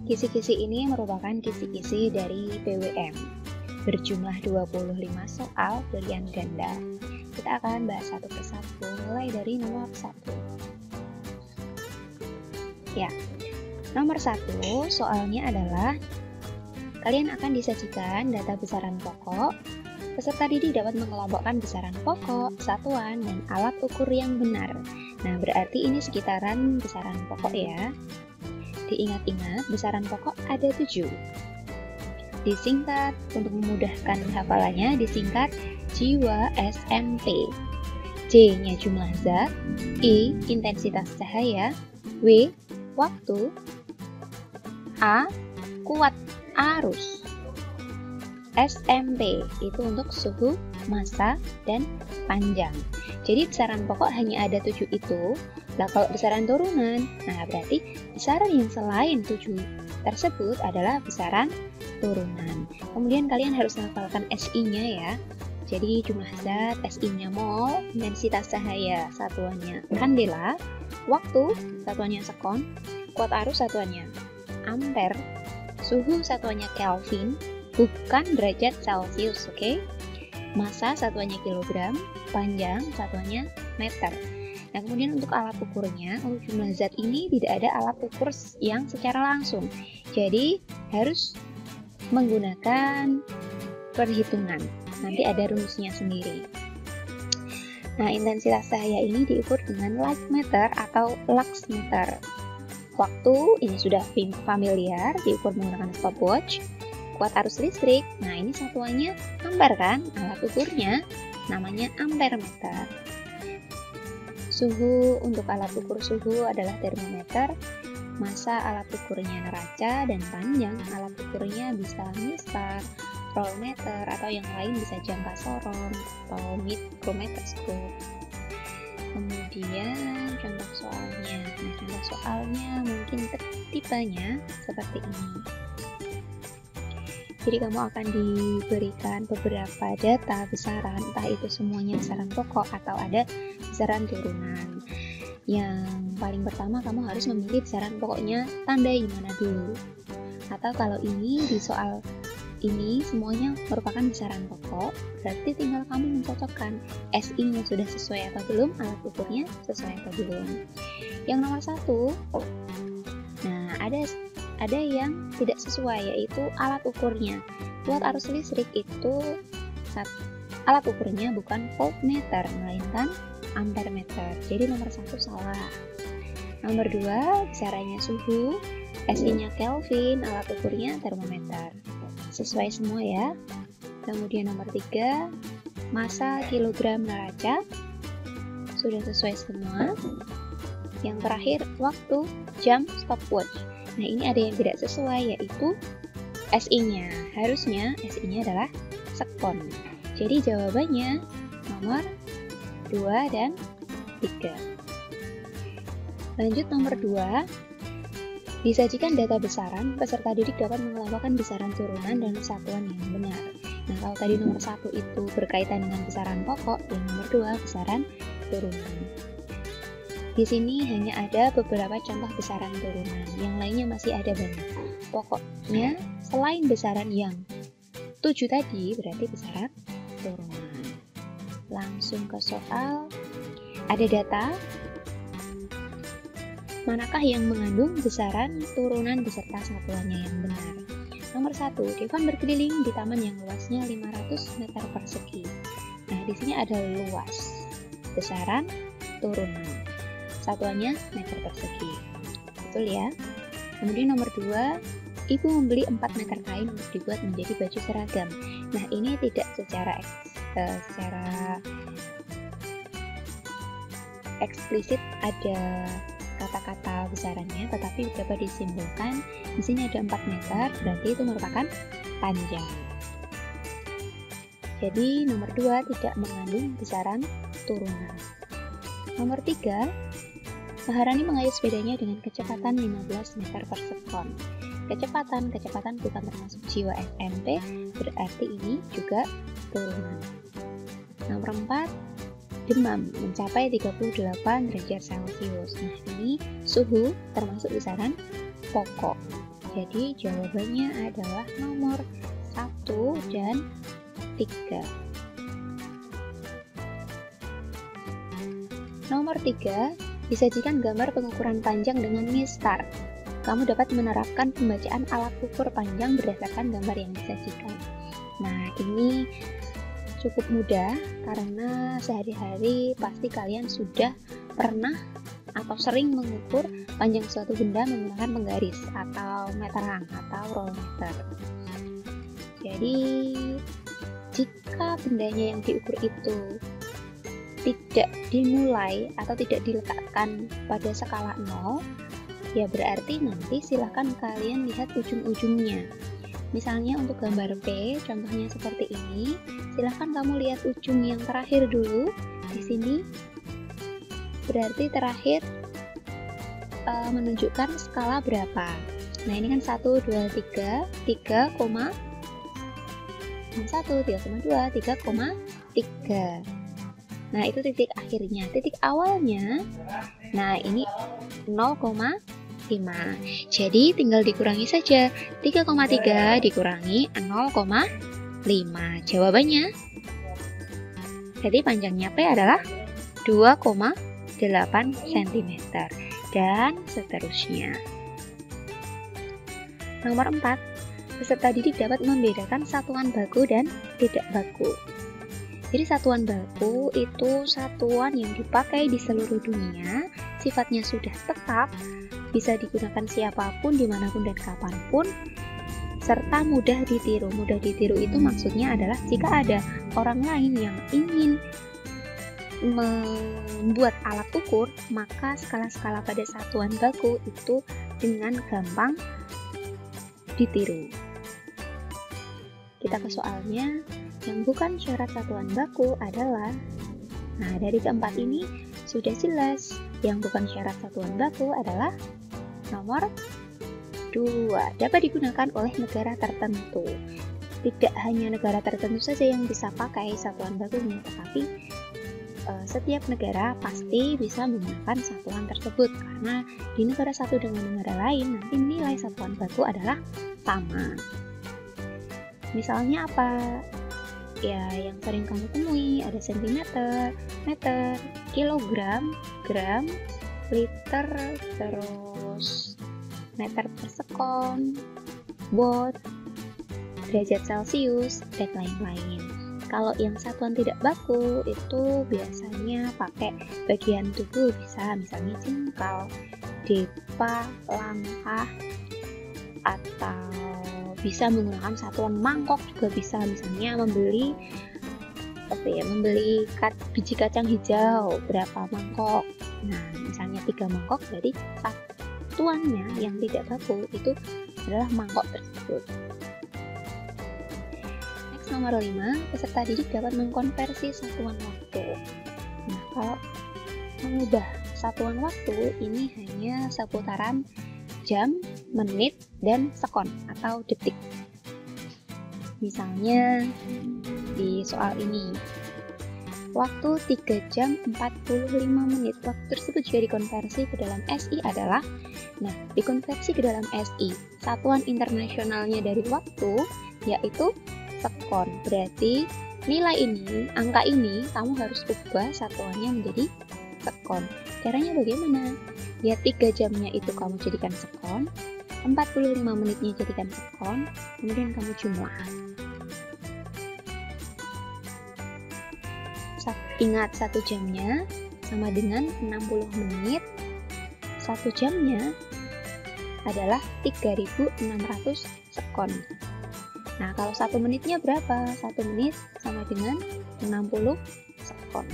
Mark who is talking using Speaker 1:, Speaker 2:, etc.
Speaker 1: Kisi-kisi ini merupakan kisi-kisi dari PWM, berjumlah 25 soal pilihan ganda. Kita akan bahas satu persatu, mulai dari nomor 1. Ya, nomor 1 soalnya adalah kalian akan disajikan data besaran pokok. Peserta didik dapat mengelompokkan besaran pokok, satuan, dan alat ukur yang benar. Nah, berarti ini sekitaran besaran pokok ya. Diingat-ingat, besaran pokok ada 7. Disingkat, untuk memudahkan hafalannya, disingkat jiwa SMP. J-nya jumlah zat, I intensitas cahaya, W waktu, A kuat arus. SMP itu untuk suhu, massa, dan panjang. Jadi besaran pokok hanya ada 7 itu. Nah, kalau besaran turunan, nah berarti besaran yang selain 7 tersebut adalah besaran turunan. Kemudian kalian harus hafalkan SI-nya ya. Jadi jumlah zat, SI-nya mol, intensitas cahaya, satuannya kandela, waktu, satuannya sekon, kuat arus, satuannya ampere, suhu, satuannya Kelvin, bukan derajat Celcius, oke? Massa, satuannya kilogram, panjang, satuannya meter. Nah, kemudian untuk alat ukurnya, untuk jumlah zat ini tidak ada alat ukur yang secara langsung. Jadi, harus menggunakan perhitungan. Nanti ada rumusnya sendiri. Nah, intensitas cahaya ini diukur dengan light meter atau lux meter. Waktu, ini sudah familiar, diukur menggunakan stopwatch. Kuat arus listrik, nah ini satuannya ampere kan, alat ukurnya namanya ampere meter. Suhu, untuk alat ukur suhu adalah termometer. Massa alat ukurnya neraca, dan panjang alat ukurnya bisa mistar, voltmeter, atau yang lain bisa jangka sorong atau mikrometerskop. Kemudian contoh soalnya. Nah, contoh soalnya mungkin tipenya seperti ini. Jadi kamu akan diberikan beberapa data besaran, entah itu semuanya besaran pokok atau ada besaran turunan. Yang paling pertama kamu harus memilih besaran pokoknya, tandai mana dulu. Atau kalau ini di soal ini semuanya merupakan besaran pokok, berarti tinggal kamu mencocokkan SI-nya sudah sesuai atau belum, alat ukurnya sesuai atau belum. Yang nomor 1, nah ada yang tidak sesuai, yaitu alat ukurnya. Kuat arus listrik itu alat ukurnya bukan voltmeter, melainkan ampere meter. Jadi nomor 1 salah. Nomor 2, besarannya suhu, SI-nya Kelvin, alat ukurnya termometer. Sesuai semua ya. Kemudian nomor 3, massa kilogram neraca, sudah sesuai semua. Yang terakhir, waktu, jam, stopwatch. Nah, ini ada yang tidak sesuai, yaitu SI-nya. Harusnya SI-nya adalah sekon. Jadi jawabannya nomor 2 dan 3. Lanjut nomor 2. Disajikan data besaran, peserta didik dapat mengelompokkan besaran turunan dan satuan yang benar. Nah, kalau tadi nomor 1 itu berkaitan dengan besaran pokok, dan nomor 2 besaran turunan. Di sini hanya ada beberapa contoh besaran turunan, yang lainnya masih ada banyak. Pokoknya, selain besaran yang 7 tadi, berarti besaran turunan. Langsung ke soal. Ada data, manakah yang mengandung besaran turunan beserta satuannya yang benar? Nomor 1, Devan berkeliling di taman yang luasnya 500 meter persegi. Nah, di sini ada luas, besaran turunan. Satuannya meter persegi. Betul ya? Kemudian nomor 2, ibu membeli 4 meter kain untuk dibuat menjadi baju seragam. Nah, ini tidak secara eksplisit ada kata-kata besarannya, tetapi dapat disimpulkan di sini ada 4 meter, berarti itu merupakan panjang. Jadi nomor 2 tidak mengandung besaran turunan. Nomor 3, Maharani mengayuh sepedanya dengan kecepatan 15 meter per sekon. Kecepatan bukan termasuk jiwa SMP, berarti ini juga turunan. Nomor 4, demam mencapai 38 derajat Celcius. Nah, ini suhu termasuk besaran pokok. Jadi jawabannya adalah nomor 1 dan 3. Nomor 3, disajikan gambar pengukuran panjang dengan mistar. Kamu dapat menerapkan pembacaan alat ukur panjang berdasarkan gambar yang disajikan. Nah, ini cukup mudah karena sehari-hari pasti kalian sudah pernah atau sering mengukur panjang suatu benda menggunakan penggaris atau meteran atau rollmeter. Jadi, jika bendanya yang diukur itu tidak dimulai atau tidak diletakkan pada skala 0, ya berarti nanti silahkan kalian lihat ujung-ujungnya. Misalnya untuk gambar P, contohnya seperti ini, silahkan kamu lihat ujung yang terakhir dulu di sini. Berarti terakhir menunjukkan skala berapa. Nah, ini kan 1, 2, 3, 3,1, 3,2, 3,3. Nah, itu titik akhirnya. Titik awalnya, nah ini 0,5. Jadi tinggal dikurangi saja. 3,3 dikurangi 0,5. Jawabannya, jadi panjangnya P adalah 2,8 cm. Dan seterusnya. Nomor 4, peserta didik dapat membedakan satuan baku dan tidak baku. Jadi satuan baku itu satuan yang dipakai di seluruh dunia, sifatnya sudah tetap, bisa digunakan siapapun, dimanapun dan kapanpun, serta mudah ditiru. Mudah ditiru itu maksudnya adalah jika ada orang lain yang ingin membuat alat ukur, maka skala-skala pada satuan baku itu dengan gampang ditiru. Kita ke soalnya. Yang bukan syarat satuan baku adalah, nah dari keempat ini sudah jelas, yang bukan syarat satuan baku adalah nomor 2, dapat digunakan oleh negara tertentu. Tidak hanya negara tertentu saja yang bisa pakai satuan bakunya, tetapi setiap negara pasti bisa menggunakan satuan tersebut, karena di negara satu dengan negara lain nanti nilai satuan baku adalah sama. Misalnya apa? Ya, yang sering kamu temui ada sentimeter, meter, kilogram, gram, liter, terus meter per sekon, watt, derajat Celcius, dan lain-lain. Kalau yang satuan tidak baku itu biasanya pakai bagian tubuh, bisa misalnya jengkal, depa, langkah, atau bisa menggunakan satuan mangkok juga bisa, misalnya membeli biji kacang hijau berapa mangkok. Nah, misalnya 3 mangkok, berarti satuannya yang tidak baku itu adalah mangkok tersebut. Next, nomor 5, peserta didik dapat mengkonversi satuan waktu. Nah, kalau mengubah satuan waktu ini hanya seputaran jam, menit, dan sekon atau detik. Misalnya di soal ini, waktu 3 jam 45 menit. Waktu tersebut jika dikonversi ke dalam SI adalah, nah dikonversi ke dalam SI, satuan internasionalnya dari waktu yaitu sekon. Berarti nilai ini, angka ini kamu harus ubah satuannya menjadi sekon. Caranya bagaimana? Ya, 3 jamnya itu kamu jadikan sekon, 45 menitnya jadikan sekon, kemudian kamu jumlah. Ingat, 1 jamnya sama dengan 60 menit, 1 jamnya adalah 3600 sekon. Nah, kalau 1 menitnya berapa? 1 menit sama dengan 60 sekon.